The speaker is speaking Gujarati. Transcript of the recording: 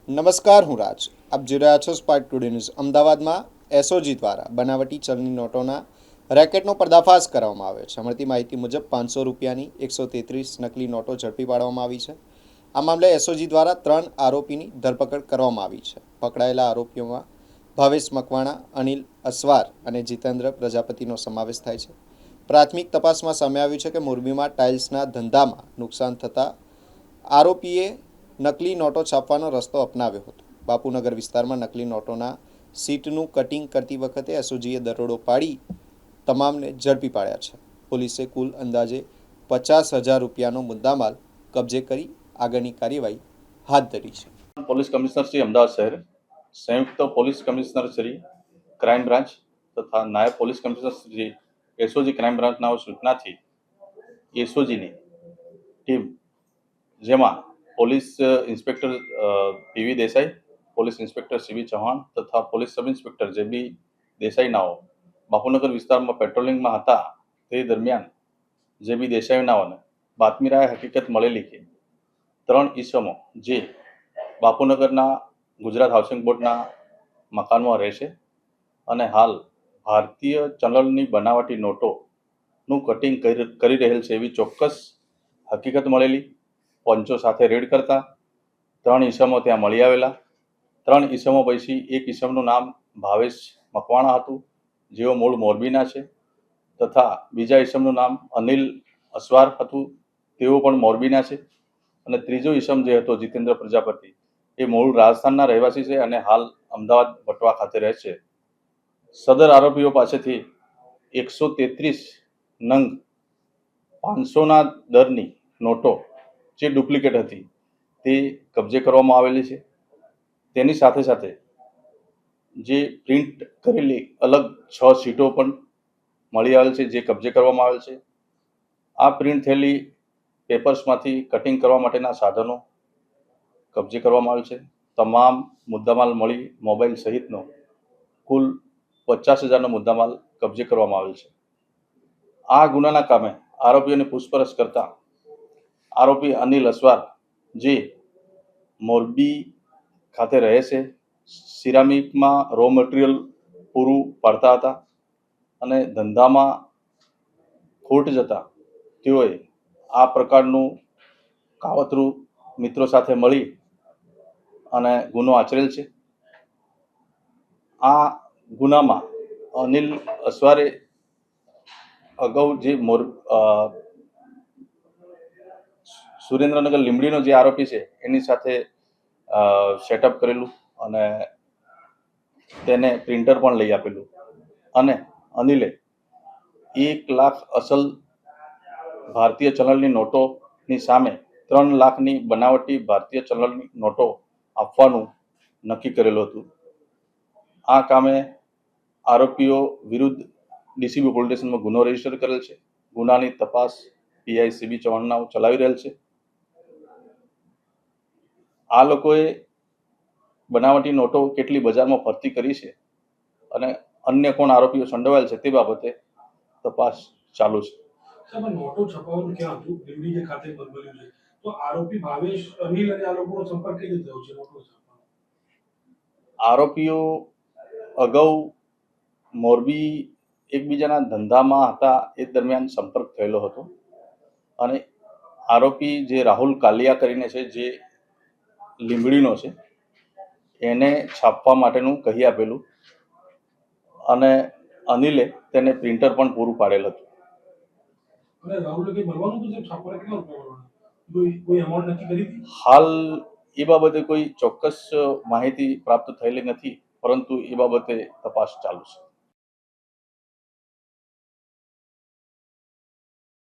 નમસ્કાર, હું રાજ. આપ જોઈ રહ્યા છો સ્પાર્ક ટુડે ન્યૂઝ. અમદાવાદમાં એસઓજી દ્વારા બનાવટી ચલણી નોટોના રેકેટનો પર્દાફાશ કરવામાં આવ્યો છે. મળતી માહિતી મુજબ 500 રૂપિયાની 133 નકલી નોટો ઝડપી પાડવામાં આવી છે. આ મામલે એસઓજી દ્વારા 3 આરોપીની ધરપકડ કરવામાં આવી છે. પકડાયેલા આરોપીઓમાં ભાવેશ મકવાણા, અનિલ અસવાર અને જીતેન્દ્ર પ્રજાપતિનો સમાવેશ થાય છે. પ્રાથમિક તપાસમાં સામે આવ્યું છે કે મોરબીમાં ટાઇલ્સના ધંધામાં નુકસાન થતાં આરોપીએ નકલી નોટો છાપવાનો રસ્તો અપનાવ્યો હતો. બાપુનગર વિસ્તારમાં નકલી નોટોના સીટનું કટિંગ કરતી વખતે એસઓજીએ દરોડો પાડી તમામને ઝડપી પાડ્યા છે. પોલીસે કુલ અંદાજે 50,000 રૂપિયાનો મુદ્દામાલ કબજે કરી આગળની કાર્યવાહી હાથ ધરી છે. પોલીસ કમિશનર શ્રી અમદાવાદ શહેર, સંયુક્ત police commissioner Shri crime branch તથા નાયબ police commissioner Shri SOG crime બ્રાન્ચના સૂચનાથી એસઓજીની ટીમ, જેમાં police inspector PV Desai, police inspector CV Chauhan તથા પોલીસ સબ ઇન્સ્પેક્ટર જેબી દેસાઈનાઓ બાપુનગર વિસ્તારમાં પેટ્રોલિંગમાં હતા. તે દરમિયાન જેબી દેસાઈનાઓને બાતમી રાહે હકીકત મળેલી કે 3 ઈસમો જે બાપુનગરના ગુજરાત હાઉસિંગ બોર્ડના મકાનમાં રહેશે અને હાલ ભારતીય ચલણની બનાવટી નોટોનું કટિંગ કરી રહેલ છે એવી ચોક્કસ હકીકત મળેલી. પંચો સાથે રેડ કરતા 3 ઈસમો ત્યાં મળી આવેલા. 3 ઈસમો પૈકી એક ઈસમનું નામ ભાવેશ મકવાણા હતું, જેઓ મૂળ મોરબીના છે, તથા બીજા ઈસમનું નામ અનિલ અસવાર હતું, તેઓ પણ મોરબીના છે, અને ત્રીજો ઈસમ જે હતો જીતેન્દ્ર પ્રજાપતિ, એ મૂળ રાજસ્થાનના રહેવાસી છે અને હાલ અમદાવાદ વટવા ખાતે રહે છે. સદર આરોપીઓ પાસેથી 133 નંગ 500ના દરની નોટો જે ડુપ્લિકેટ હતી તે કબજે કરવામાં આવેલી છે. તેની સાથે સાથે જે પ્રિન્ટ કરેલી અલગ 6 સીટો પણ મળી આવેલ છે, જે કબજે કરવામાં આવેલ છે. આ પ્રિન્ટ થયેલી પેપર્સમાંથી કટિંગ કરવા માટેના સાધનો કબજે કરવામાં આવેલ છે. તમામ મુદ્દામાલ મળી મોબાઈલ સહિતનો કુલ 50,000નો મુદ્દામાલ કબજે કરવામાં આવેલ છે. આ ગુનાના કામે આરોપીઓને પૂછપરછ કરતા આરોપી અનિલ અસવાર, જે મોરબી ખાતે રહે છે, સિરામિકમાં રો મટીરિયલ પૂરું પાડતા હતા અને ધંધામાં ખોટ જતા તેઓએ આ પ્રકારનું કાવતરું મિત્રો સાથે મળી અને ગુનો આચરેલ છે. આ ગુનામાં અનિલ અસવારે અગાઉ જે સુરેન્દ્રનગર લીંબડીનો જે આરોપી છે એની સાથે સેટઅપ કરેલું અને તેને પ્રિન્ટર પણ લઈ આપેલું, અને અનિલે 1 લાખ અસલ ભારતીય ચલણની નોટોની સામે 3 લાખની બનાવટી ભારતીય ચલણની નોટો આપવાનું નક્કી કરેલું હતું. આ કામે આરોપીઓ વિરુદ્ધ ડીસીબી પોલીસ સ્ટેશનમાં ગુનો રજીસ્ટર કરેલ છે. ગુનાની તપાસ પીઆઈ સીબી ચૌહાણનાઓ ચલાવી રહેલ છે. આ લોકોએ બનાવટી નોટો કેટલી બજારમાં ફરતી કરી છે અને અન્ય કોણ આરોપીઓ સંડોવાયેલ છે તે બાબતે તપાસ ચાલુ છે. નોટો છપાવવાનું ક્યાં હતું? લીંબડી જે ખાતે બન્યું છે, તો આરોપી ભાવેશ, અનિલ અને આ લોકોનો સંપર્ક કઈ રીતે થયો છે નોટો છાપવાનો? આરોપીઓ અગાઉ મોરબી એકબીજાના ધંધામાં હતા એ દરમિયાન સંપર્ક થયેલો હતો, અને આરોપી જે રાહુલ કાલિયા કરીને છે, જે લીંબડીનો છે, એને છાપવા માટેનું કહી આપેલું અને અનિલે તેને પ્રિન્ટર પણ પૂરું પાડેલ હતું. હાલ એ બાબતે કોઈ ચોક્કસ માહિતી પ્રાપ્ત થયેલી નથી, પરંતુ એ બાબતે તપાસ ચાલુ છે.